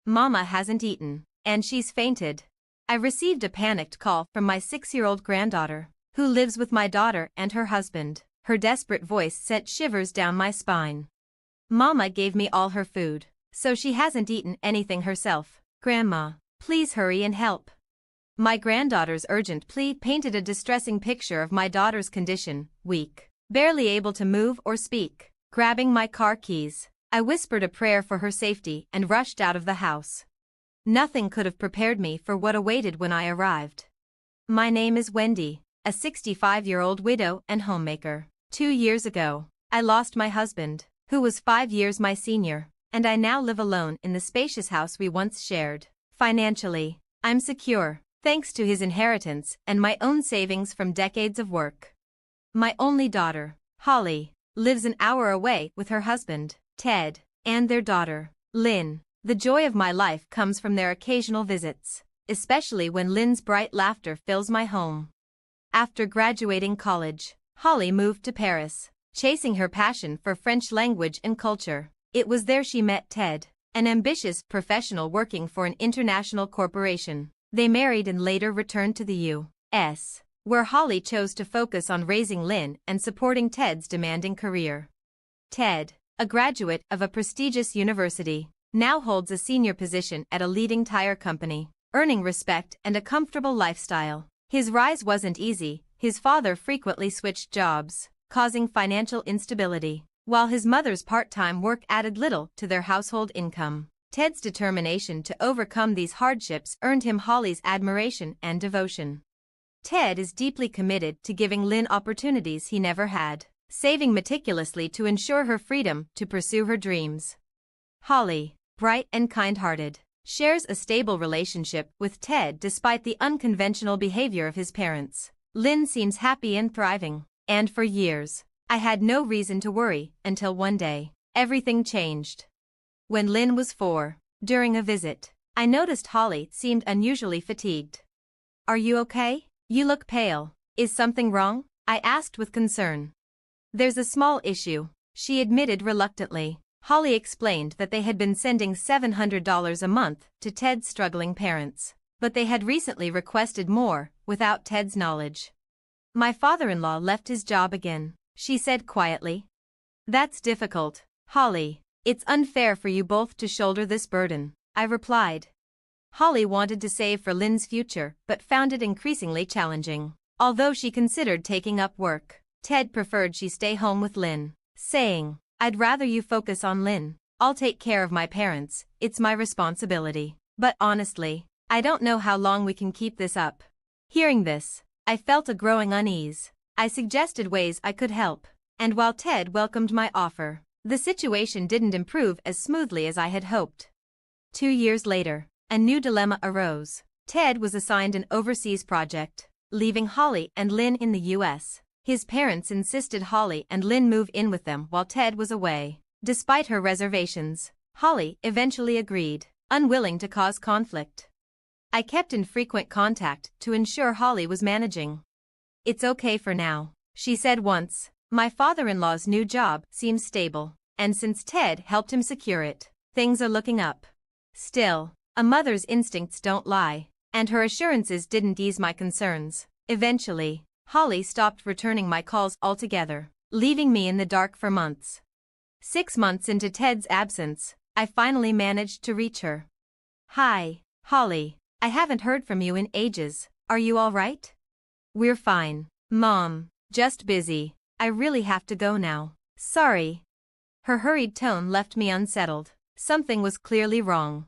Mama hasn't eaten, and she's fainted. I received a panicked call from my 6-year-old granddaughter, who lives with my daughter and her husband. Her desperate voice sent shivers down my spine. Mama gave me all her food, so she hasn't eaten anything herself. Grandma, please hurry and help. My granddaughter's urgent plea painted a distressing picture of my daughter's condition, weak, barely able to move or speak. Grabbing my car keys, I whispered a prayer for her safety and rushed out of the house. Nothing could have prepared me for what awaited when I arrived. My name is Wendy, a 65-year-old widow and homemaker. 2 years ago, I lost my husband, who was 5 years my senior, and I now live alone in the spacious house we once shared. Financially, I'm secure, thanks to his inheritance and my own savings from decades of work. My only daughter, Holly, lives an hour away with her husband, Ted, and their daughter, Lynn. The joy of my life comes from their occasional visits, especially when Lynn's bright laughter fills my home. After graduating college, Holly moved to Paris, chasing her passion for French language and culture. It was there she met Ted, an ambitious professional working for an international corporation. They married and later returned to the U.S., where Holly chose to focus on raising Lynn and supporting Ted's demanding career. Ted, a graduate of a prestigious university, now holds a senior position at a leading tire company, earning respect and a comfortable lifestyle. His rise wasn't easy. His father frequently switched jobs, causing financial instability, while his mother's part-time work added little to their household income. Ted's determination to overcome these hardships earned him Holly's admiration and devotion. Ted is deeply committed to giving Lynn opportunities he never had, saving meticulously to ensure her freedom to pursue her dreams. Holly, bright and kind-hearted, shares a stable relationship with Ted despite the unconventional behavior of his parents. Lynn seems happy and thriving, and for years, I had no reason to worry until one day, everything changed. When Lynn was 4, during a visit, I noticed Holly seemed unusually fatigued. "Are you okay? You look pale. Is something wrong?" I asked with concern. "There's a small issue," she admitted reluctantly. Holly explained that they had been sending $700 a month to Ted's struggling parents, but they had recently requested more, without Ted's knowledge. "My father-in-law left his job again," she said quietly. "That's difficult, Holly. It's unfair for you both to shoulder this burden," I replied. Holly wanted to save for Lynn's future but found it increasingly challenging. Although she considered taking up work, Ted preferred she stay home with Lynn, saying, "I'd rather you focus on Lynn. I'll take care of my parents, it's my responsibility. But honestly, I don't know how long we can keep this up." Hearing this, I felt a growing unease. I suggested ways I could help, and while Ted welcomed my offer, the situation didn't improve as smoothly as I had hoped. 2 years later, a new dilemma arose. Ted was assigned an overseas project, leaving Holly and Lynn in the U.S. His parents insisted Holly and Lynn move in with them while Ted was away. Despite her reservations, Holly eventually agreed, unwilling to cause conflict. I kept in frequent contact to ensure Holly was managing. "It's okay for now," she said once. "My father-in-law's new job seems stable, and since Ted helped him secure it, things are looking up." Still, a mother's instincts don't lie, and her assurances didn't ease my concerns. Eventually, Holly stopped returning my calls altogether, leaving me in the dark for months. 6 months into Ted's absence, I finally managed to reach her. "Hi, Holly. I haven't heard from you in ages. Are you all right?" "We're fine, Mom. Just busy. I really have to go now. Sorry." Her hurried tone left me unsettled. Something was clearly wrong.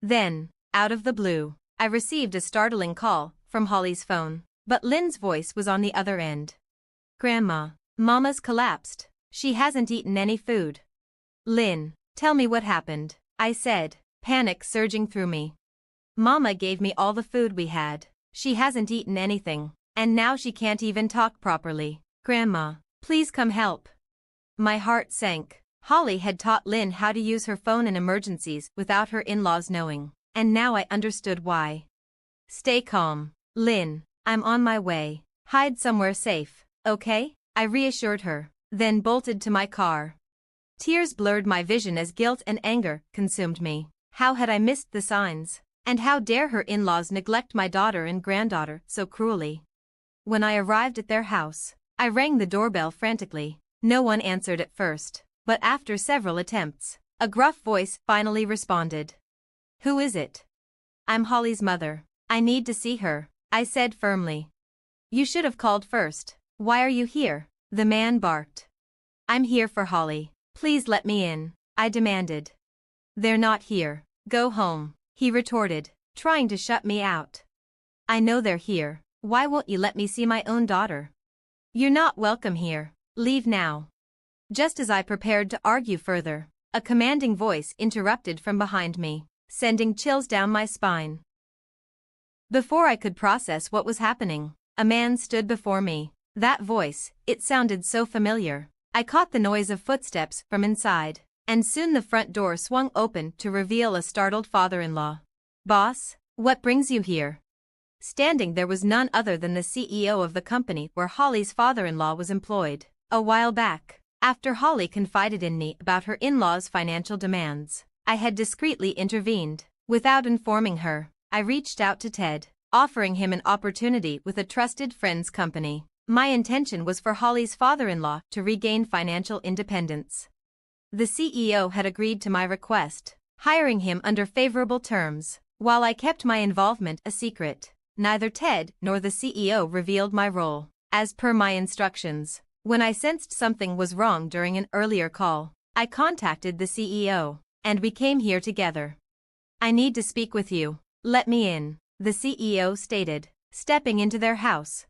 Then, out of the blue, I received a startling call from Holly's phone, but Lynn's voice was on the other end. "Grandma, Mama's collapsed. She hasn't eaten any food." "Lynn, tell me what happened," I said, panic surging through me. "Mama gave me all the food we had. She hasn't eaten anything, and now she can't even talk properly. Grandma, please come help." My heart sank. Holly had taught Lynn how to use her phone in emergencies without her in-laws knowing, and now I understood why. "Stay calm, Lynn. I'm on my way. Hide somewhere safe, okay?" I reassured her, then bolted to my car. Tears blurred my vision as guilt and anger consumed me. How had I missed the signs? And how dare her in-laws neglect my daughter and granddaughter so cruelly? When I arrived at their house, I rang the doorbell frantically. No one answered at first, but after several attempts, a gruff voice finally responded. "Who is it?" "I'm Holly's mother. I need to see her," I said firmly. "You should have called first. Why are you here?" the man barked. "I'm here for Holly. Please let me in," I demanded. "They're not here. Go home," he retorted, trying to shut me out. "I know they're here. Why won't you let me see my own daughter?" "You're not welcome here. Leave now." Just as I prepared to argue further, a commanding voice interrupted from behind me, sending chills down my spine. Before I could process what was happening, a man stood before me. That voice, it sounded so familiar. I caught the noise of footsteps from inside, and soon the front door swung open to reveal a startled father-in-law. "Boss, what brings you here?" Standing there was none other than the CEO of the company where Holly's father-in-law was employed. A while back, after Holly confided in me about her in-laws' financial demands, I had discreetly intervened. Without informing her, I reached out to Ted, offering him an opportunity with a trusted friend's company. My intention was for Holly's father-in-law to regain financial independence. The CEO had agreed to my request, hiring him under favorable terms, while I kept my involvement a secret. Neither Ted nor the CEO revealed my role. As per my instructions, when I sensed something was wrong during an earlier call, I contacted the CEO, and we came here together. "I need to speak with you. Let me in," the CEO stated, stepping into their house.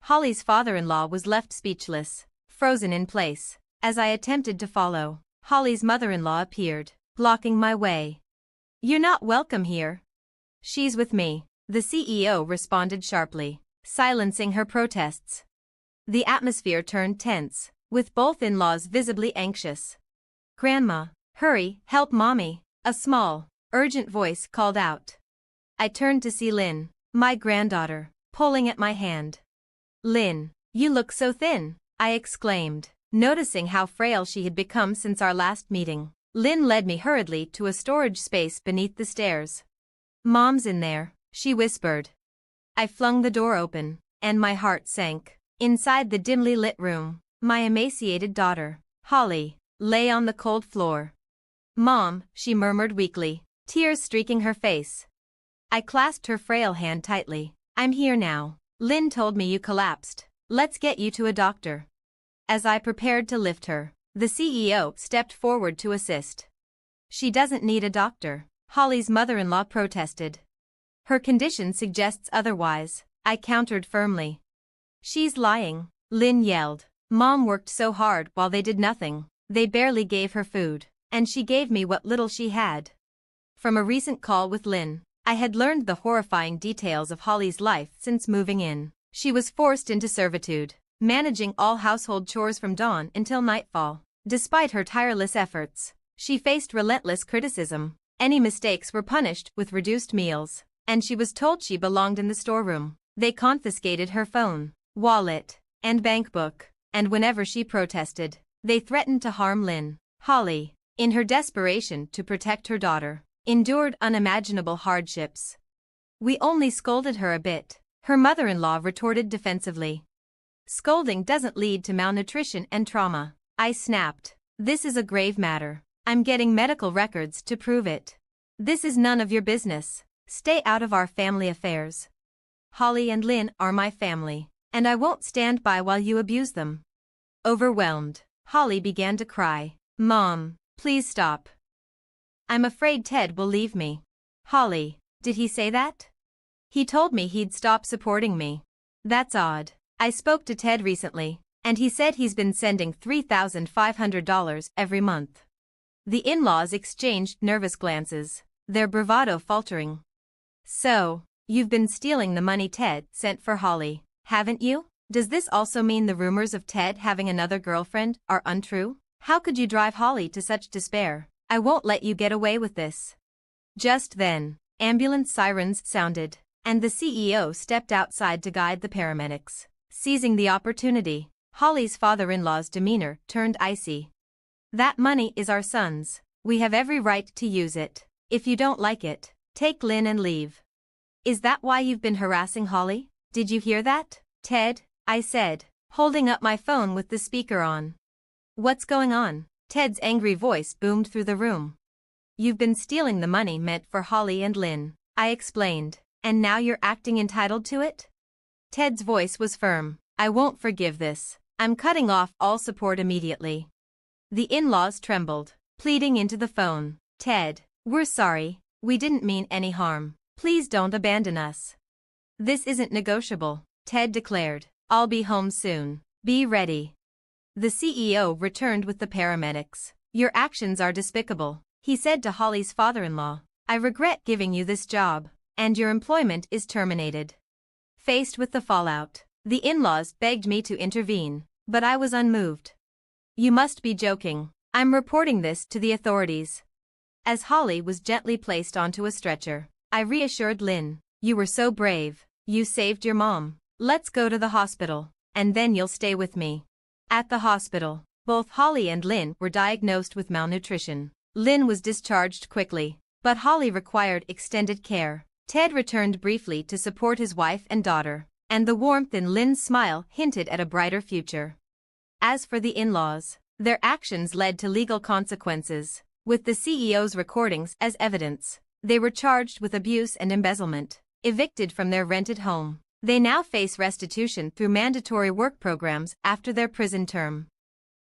Holly's father-in-law was left speechless, frozen in place. As I attempted to follow, Holly's mother-in-law appeared, blocking my way. "You're not welcome here." "She's with me," the CEO responded sharply, silencing her protests. The atmosphere turned tense, with both in-laws visibly anxious. "Grandma, hurry, help mommy," a small, urgent voice called out. I turned to see Lynn, my granddaughter, pulling at my hand. "Lynn, you look so thin," I exclaimed, noticing how frail she had become since our last meeting. Lynn led me hurriedly to a storage space beneath the stairs. "Mom's in there," she whispered. I flung the door open, and my heart sank. Inside the dimly lit room, my emaciated daughter, Holly, lay on the cold floor. "Mom," she murmured weakly, tears streaking her face. I clasped her frail hand tightly. "I'm here now. Lynn told me you collapsed. Let's get you to a doctor." As I prepared to lift her, the CEO stepped forward to assist. "She doesn't need a doctor," Holly's mother-in-law protested. "Her condition suggests otherwise," I countered firmly. "She's lying," Lynn yelled. "Mom worked so hard while they did nothing. They barely gave her food, and she gave me what little she had." From a recent call with Lynn, I had learned the horrifying details of Holly's life since moving in. She was forced into servitude, managing all household chores from dawn until nightfall. Despite her tireless efforts, she faced relentless criticism. Any mistakes were punished with reduced meals, and she was told she belonged in the storeroom. They confiscated her phone, wallet, and bank book, and whenever she protested, they threatened to harm Lynn. Holly, in her desperation to protect her daughter, endured unimaginable hardships. "We only scolded her a bit," her mother-in-law retorted defensively. "Scolding doesn't lead to malnutrition and trauma," I snapped. "This is a grave matter. I'm getting medical records to prove it. This is none of your business. Stay out of our family affairs. Holly and Lynn are my family, and I won't stand by while you abuse them." Overwhelmed, Holly began to cry. "Mom, please stop. I'm afraid Ted will leave me." "Holly, did he say that?" "He told me he'd stop supporting me." "That's odd. I spoke to Ted recently, and he said he's been sending $3,500 every month." The in-laws exchanged nervous glances, their bravado faltering. "So, you've been stealing the money Ted sent for Holly, haven't you? Does this also mean the rumors of Ted having another girlfriend are untrue? How could you drive Holly to such despair? I won't let you get away with this." Just then, ambulance sirens sounded, and the CEO stepped outside to guide the paramedics. Seizing the opportunity, Holly's father-in-law's demeanor turned icy. "That money is our son's. We have every right to use it. If you don't like it, take Lynn and leave. Is that why you've been harassing Holly? Did you hear that, Ted? I said, holding up my phone with the speaker on. What's going on? Ted's angry voice boomed through the room. You've been stealing the money meant for Holly and Lynn, I explained, and now you're acting entitled to it? Ted's voice was firm. I won't forgive this. I'm cutting off all support immediately. The in-laws trembled, pleading into the phone. Ted, we're sorry, we didn't mean any harm. Please don't abandon us. This isn't negotiable, Ted declared. I'll be home soon. Be ready. The CEO returned with the paramedics. Your actions are despicable, he said to Holly's father-in-law. I regret giving you this job, and your employment is terminated. Faced with the fallout, the in-laws begged me to intervene, but I was unmoved. You must be joking. I'm reporting this to the authorities. As Holly was gently placed onto a stretcher, I reassured Lynn. You were so brave. You saved your mom. Let's go to the hospital, and then you'll stay with me. At the hospital, both Holly and Lynn were diagnosed with malnutrition. Lynn was discharged quickly, but Holly required extended care. Ted returned briefly to support his wife and daughter, and the warmth in Lynn's smile hinted at a brighter future. As for the in-laws, their actions led to legal consequences. With the CEO's recordings as evidence, they were charged with abuse and embezzlement, evicted from their rented home. They now face restitution through mandatory work programs after their prison term.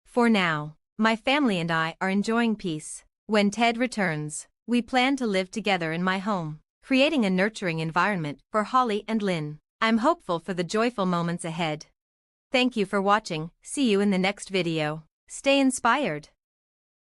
For now, my family and I are enjoying peace. When Ted returns, we plan to live together in my home, creating a nurturing environment for Holly and Lynn. I'm hopeful for the joyful moments ahead. Thank you for watching. See you in the next video. Stay inspired.